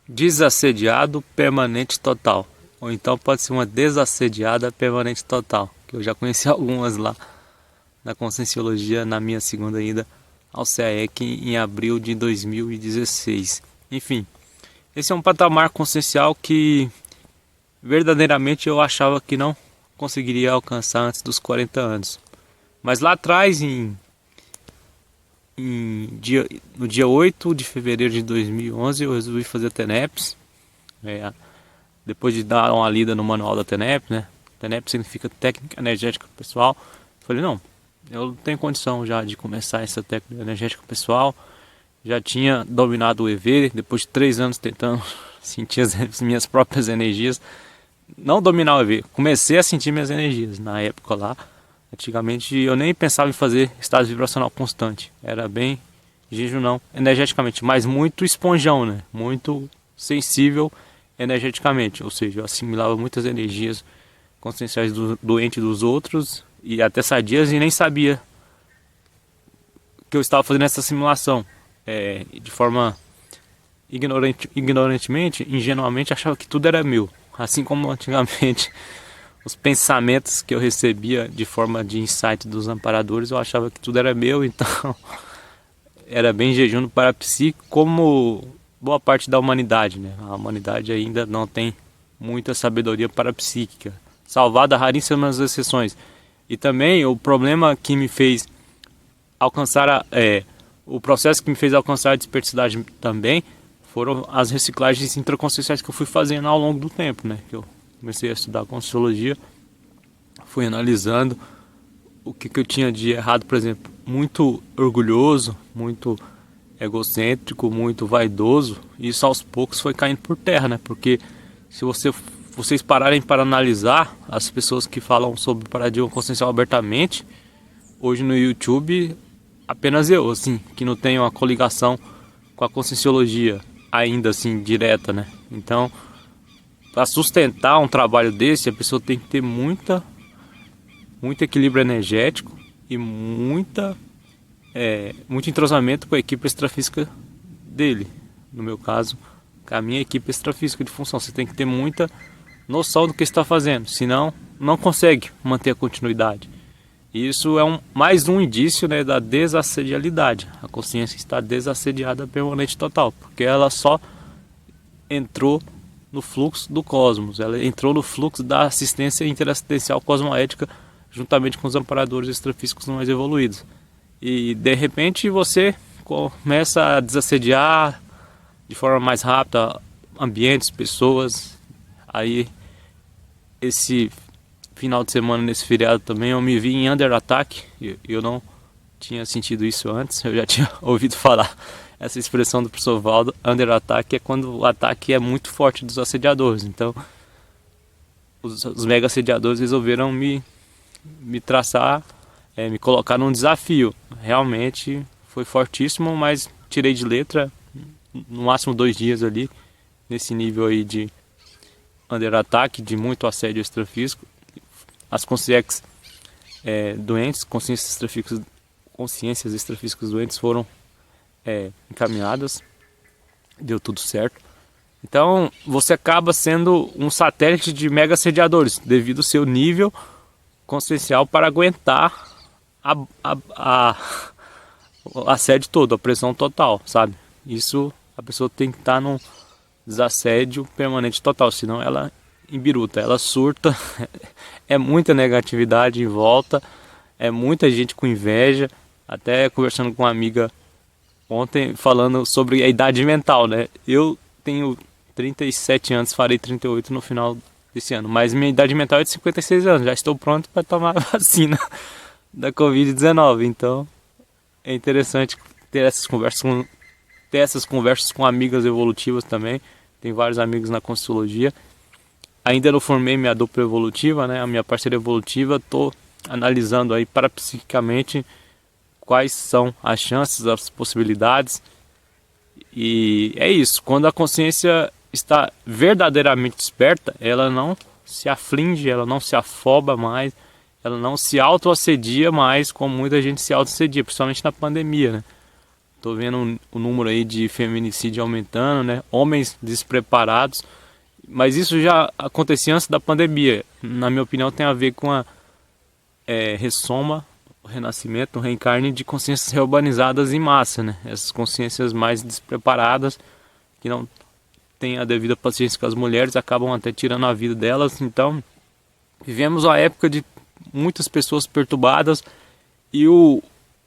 desassediado permanente total. Ou então pode ser uma desassediada permanente total. Que eu já conheci algumas lá na Conscienciologia na minha segunda ida ao CAEC em abril de 2016. Enfim, esse é um patamar consciencial que verdadeiramente eu achava que não conseguiria alcançar antes dos 40 anos. Mas lá atrás, no dia 8 de fevereiro de 2011, eu resolvi fazer a TENEPS. Depois de dar uma lida no manual da TENEPS, né? TENEPS significa Técnica Energética Pessoal. Falei, não, eu tenho condição já de começar essa técnica energética pessoal. Já tinha dominado o EV, depois de 3 anos tentando sentir as minhas próprias energias. Não dominar o EV, comecei a sentir minhas energias na época lá. Antigamente eu nem pensava em fazer estado vibracional constante. Era bem jejum não, energeticamente, mas muito esponjão, né? Muito sensível energeticamente. Ou seja, eu assimilava muitas energias conscienciais do doente dos outros e até sadias e nem sabia que eu estava fazendo essa simulação. De forma ignorantemente, ingenuamente, achava que tudo era meu. Assim como antigamente os pensamentos que eu recebia de forma de insight dos amparadores, eu achava que tudo era meu, então era bem jejum no parapsíquico, como boa parte da humanidade, né? A humanidade ainda não tem muita sabedoria parapsíquica, salvada raríssimas exceções. E também o problema que me fez alcançar o processo que me fez alcançar a desperticidade também foram as reciclagens intraconscienciais que eu fui fazendo ao longo do tempo, né? Que eu comecei a estudar Conscienciologia, fui analisando o que eu tinha de errado, por exemplo, muito orgulhoso, muito egocêntrico, muito vaidoso, e isso aos poucos foi caindo por terra, né? Porque se vocês pararem para analisar as pessoas que falam sobre o paradigma consciencial abertamente, hoje no YouTube, apenas eu, assim, que não tenho uma coligação com a Conscienciologia ainda assim direta, né? Então, para sustentar um trabalho desse, a pessoa tem que ter muito equilíbrio energético e muito entrosamento com a equipe extrafísica dele. No meu caso, com a minha equipe extrafísica de função. Você tem que ter muita noção do que está fazendo, senão não consegue manter a continuidade. Isso é mais um indício, né, da desassedialidade. A consciência está desassediada permanente total, porque ela só entrou no fluxo do cosmos, ela entrou no fluxo da assistência interassistencial cosmoética juntamente com os amparadores extrafísicos mais evoluídos. E de repente você começa a desassediar de forma mais rápida ambientes, pessoas. Aí esse final de semana, nesse feriado também, eu me vi em Under Attack. Eu não tinha sentido isso antes, eu já tinha ouvido falar essa expressão do professor Valdo. Under Attack é quando o ataque é muito forte dos assediadores. Então os mega assediadores resolveram me traçar, me colocar num desafio. Realmente foi fortíssimo, mas tirei de letra, no máximo 2 dias ali, nesse nível aí de Under Attack, de muito assédio extrafísico. As consciências doentes, consciências extrafísicas doentes foram encaminhadas, deu tudo certo. Então você acaba sendo um satélite de mega assediadores, devido ao seu nível consciencial para aguentar o assédio todo, a pressão total, sabe? Isso, a pessoa tem que estar num desassédio permanente total, senão ela embiruta, ela surta. É muita negatividade em volta, é muita gente com inveja. Até conversando com uma amiga ontem, falando sobre a idade mental, né? Eu tenho 37 anos, farei 38 no final desse ano, mas minha idade mental é de 56 anos, já estou pronto para tomar a vacina da Covid-19. Então é interessante ter essas conversas com amigas evolutivas também. Tem vários amigos na Conscienciologia. Ainda não formei minha dupla evolutiva, né? A minha parceira evolutiva. Estou analisando aí parapsiquicamente quais são as chances, as possibilidades. E é isso. Quando a consciência está verdadeiramente desperta, ela não se aflige, ela não se afoba mais, ela não se autoassedia mais, como muita gente se autoassedia, principalmente na pandemia, né? Tô vendo o número aí de feminicídio aumentando, né? Homens despreparados. Mas isso já acontecia antes da pandemia. Na minha opinião, tem a ver com a ressoma, o renascimento, o reencarne de consciências reurbanizadas em massa, né? Essas consciências mais despreparadas, que não têm a devida paciência com as mulheres, acabam até tirando a vida delas. Então, vivemos uma época de muitas pessoas perturbadas e o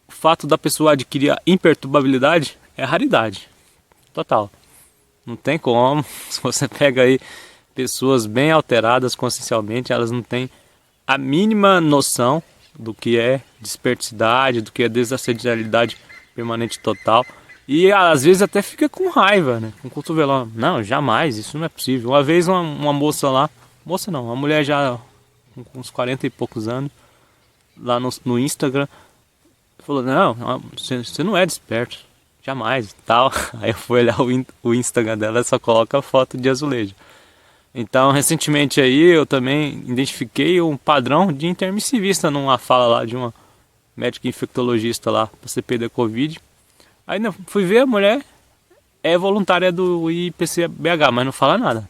fato da pessoa adquirir a imperturbabilidade é raridade. Total. Não tem como. Se você pega aí pessoas bem alteradas consciencialmente, elas não têm a mínima noção do que é desperticidade, do que é desassedialidade permanente total. E às vezes até fica com raiva, né? Com cotovelão. Não, jamais, isso não é possível. Uma vez uma moça lá, moça não, uma mulher já com uns 40 e poucos anos, lá no Instagram, falou, não, você não é desperto, jamais, tal. Aí eu fui olhar o Instagram dela, só coloca foto de azulejo. Então, recentemente aí, eu também identifiquei um padrão de intermissivista numa fala lá de uma médica infectologista lá, para CP da Covid. Aí fui ver, a mulher é voluntária do IPCBH, mas não fala nada.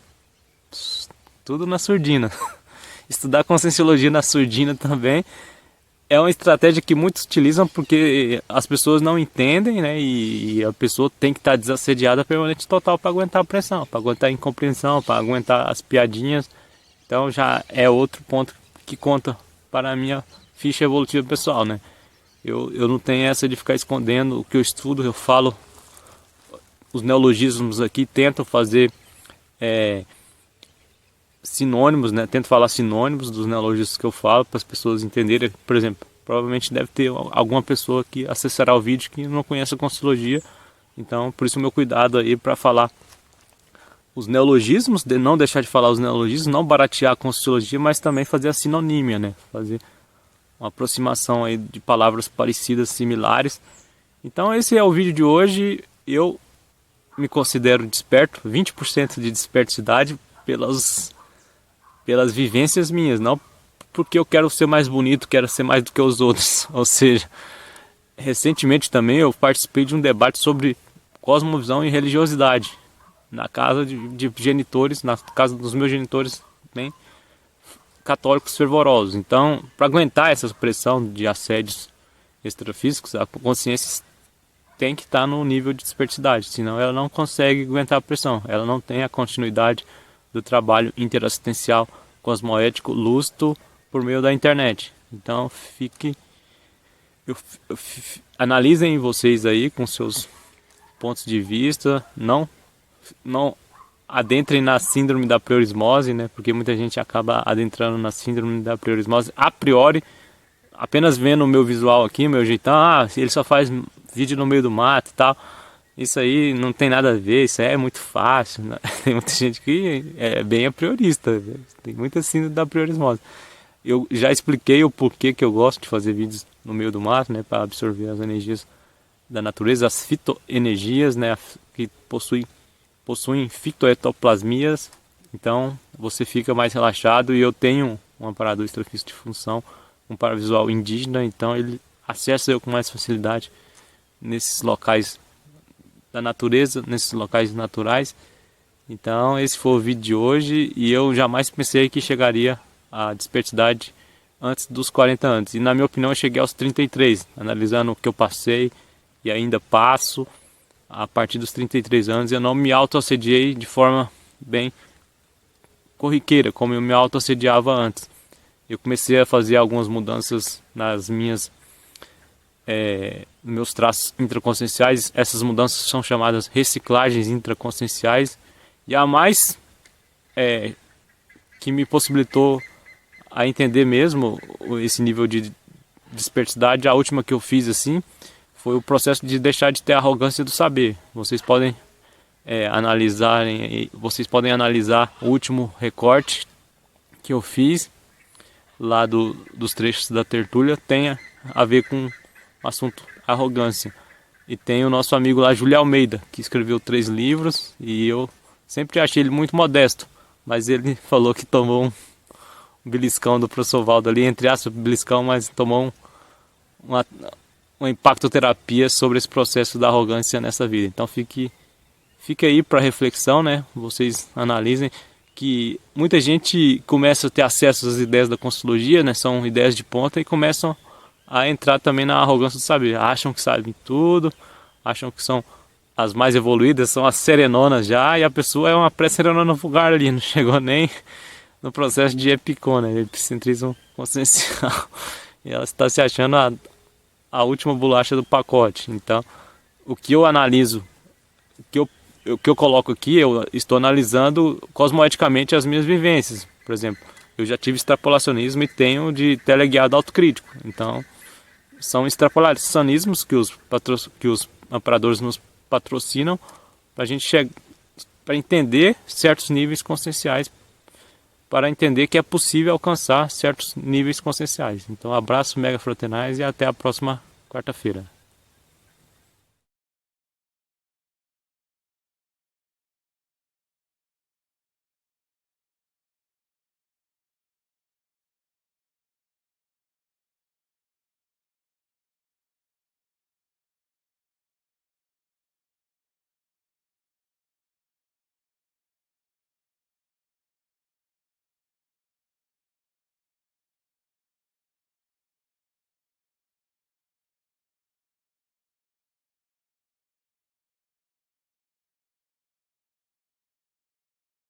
Tudo na surdina. Estudar conscienciologia na surdina também é uma estratégia que muitos utilizam porque as pessoas não entendem, né? E a pessoa tem que estar desassediada permanente total para aguentar a pressão, para aguentar a incompreensão, para aguentar as piadinhas. Então já é outro ponto que conta para a minha ficha evolutiva pessoal, né? Eu não tenho essa de ficar escondendo o que eu estudo, eu falo os neologismos aqui, tento fazer sinônimos, né? Tento falar sinônimos dos neologismos que eu falo para as pessoas entenderem. Por exemplo, provavelmente deve ter alguma pessoa que acessará o vídeo que não conhece a Conscienciologia. Então, por isso o meu cuidado aí para falar os neologismos, de não deixar de falar os neologismos, não baratear a Conscienciologia, mas também fazer a sinonímia, né? Fazer uma aproximação aí de palavras parecidas, similares. Então, esse é o vídeo de hoje. Eu me considero desperto, 20% de desperticidade pelas vivências minhas, não porque eu quero ser mais bonito, quero ser mais do que os outros. Ou seja, recentemente também eu participei de um debate sobre cosmovisão e religiosidade na casa de genitores, na casa dos meus genitores, bem católicos fervorosos. Então, para aguentar essa pressão de assédios extrafísicos, a consciência tem que estar no nível de desperticidade, senão ela não consegue aguentar a pressão, ela não tem a continuidade do trabalho interassistencial cosmoético lúcido por meio da internet. Então analisem vocês aí com seus pontos de vista, não adentrem na síndrome da priorismose, né? Porque muita gente acaba adentrando na síndrome da priorismose a priori, apenas vendo o meu visual aqui, meu jeitão, ele só faz vídeo no meio do mato e tal. Isso aí não tem nada a ver, isso aí é muito fácil, né? Tem muita gente que é bem a priorista, tem muita síndrome da priorismose. Eu já expliquei o porquê que eu gosto de fazer vídeos no meio do mato, né, para absorver as energias da natureza, as fitoenergias, né, que possuem fitoetoplasmias. Então você fica mais relaxado e eu tenho um aparador extrafísico de função, um paravisual indígena, então ele acessa eu com mais facilidade nesses locais da natureza, nesses locais naturais. Então esse foi o vídeo de hoje e eu jamais pensei que chegaria à desperticidade antes dos 40 anos. E na minha opinião eu cheguei aos 33, analisando o que eu passei e ainda passo. A partir dos 33 anos eu não me autoassediei de forma bem corriqueira, como eu me autoassediava antes. Eu comecei a fazer algumas mudanças nas meus traços intraconscienciais. Essas mudanças são chamadas reciclagens intraconscienciais. E a mais que me possibilitou a entender mesmo esse nível de desperticidade, a última que eu fiz assim, foi o processo de deixar de ter a arrogância do saber. Vocês podem analisar o último recorte que eu fiz lá dos trechos da tertúlia, tem a ver com o assunto arrogância. E tem o nosso amigo lá, Júlio Almeida, que escreveu 3 livros e eu sempre achei ele muito modesto, mas ele falou que tomou um beliscão do professor Valdo ali, entre aspas, beliscão, mas tomou uma uma impactoterapia sobre esse processo da arrogância nessa vida. Então fique aí para reflexão, né? Vocês analisem que muita gente começa a ter acesso às ideias da Consciologia, né? São ideias de ponta e começam a entrar também na arrogância do saber. Acham que sabem tudo, acham que são as mais evoluídas, são as serenonas já, e a pessoa é uma pré-serenona vulgar ali, não chegou nem no processo de epicô, né? Epicentrismo consciencial. E ela está se achando a última bolacha do pacote. Então, o que eu analiso, o que eu coloco aqui, eu estou analisando cosmoeticamente as minhas vivências. Por exemplo, eu já tive extrapolacionismo e tenho de teleguiado autocrítico. Então, são extrapolacionismos que os amparadores nos patrocinam para a gente para entender certos níveis conscienciais, para entender que é possível alcançar certos níveis conscienciais. Então, abraço mega fraternais e até a próxima quarta-feira.